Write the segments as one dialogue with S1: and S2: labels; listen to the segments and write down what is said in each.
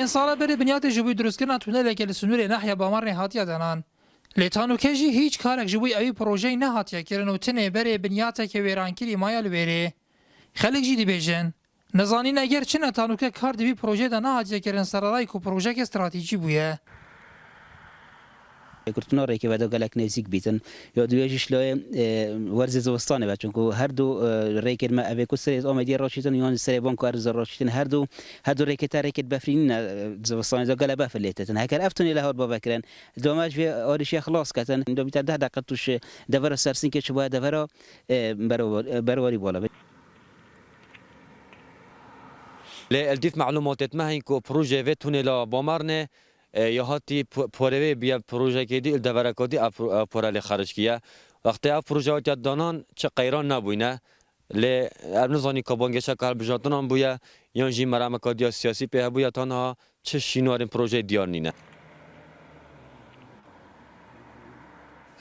S1: پین ساله بری بنیاد جبوی درست کردن تونل که لسنور ناحیه بامر نهاتیه دانان. لیتانو کجی هیچ کارک جبوی اوی پروژه نهاتیه کردن و تنه بری بنیاد که ویرانکری مایل بری. خلق جدی بیشن. نزانی نگر چه نتانو که کار دوی پروژه دا نهاتیه کردن سرای کو پروژه که استراتژی بوده.
S2: کرتنا ریک و داغلک نزدیک بیتن یا دویجش لای ورز زوستانه و چون که هر دو ریک ما اوی کسر آمدی راشیدن یان سر بانک ارز راشیدن هر دو ریک تا ریک بفرین زوستانه داغل بفلیتن هکر افتونی لهار با بکرن دوماج و آرشی خلاص کتن دو بیت 10 دقیقه توش دور سرسین که شبه دور برواری بالا
S3: لالديف معلومات ما هينكو بروجي في تونيلا بامرنه یا هاتی پروژه بیا پروژه کدی الدوره کدی پروژه خارج کیا وقتی اف پروژه دانان چه قیران نبوینه ل ارنزانی کابانگش کار بجاتون بویا یا جی مرام کدی سیاسی په بویا تنها چه شینوار پروژه دیار نینه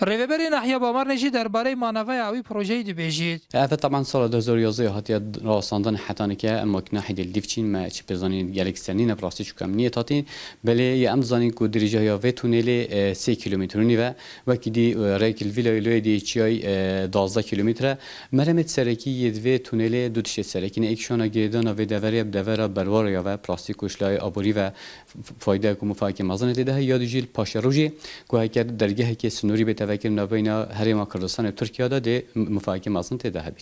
S1: ریوبری ناحیه بامر نشی درباره مانوی اوی پروژه دی بیجید.
S4: هذا طبعا صار 2011 هاتي راساندن حتى كا اما ناحيه الديفشين ما تشي بزانين جالك سنين براسي شو كم نيتاتي بلي يا ام زانين كو درجه يا في تونيل 3 كيلومتر نيفا وكدي ريك الفيلا لويدي تشاي 12 كيلومتر مرمت سركي يدوي تونيل دو تشي سركي اكشونا جيدانا في دوري بدورا برواريا و بلاستيكوش لاي ابوري و فايده كو مفاكي مازن ده ياد جيل باشروجي كو هكا درجه كي سنوري بتفكر نبين هرم كردستان تركيا ده مفاكي مازن تدهبي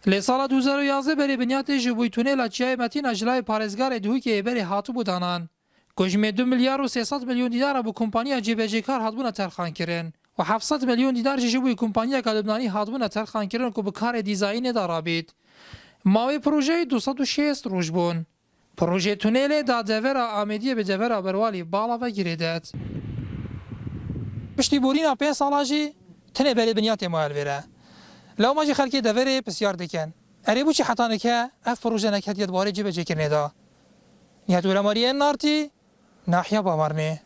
S1: لسال 2011 بری بنیاد جبوی تونل چیای متین اجرای پارزگار دوی که بری هاتو بودانان. کجمه 2 میلیارد و 300 میلیون دلار با کمپانی جی کار هاتبون ترخان کردن و 700 میلیون دلار جبوی کمپانی لبنانی هاتبون ترخان کردن که به کار دیزاین دارابید. ماوی پروژه 260 روز بون. پروژه تونل دا دورا آمدی به دورا بروالی بالا و گریدت. پشتی بورین پین سالاجی تنه بری بنیاد مال وره. لو ماجی خلکی دوره بسیار دکن. اری بوچی حتی نکه اف پروژه نکهت یاد باره جیب جکرنه دا. نیت ولا ماریه نارتی ناحیه بامرنه.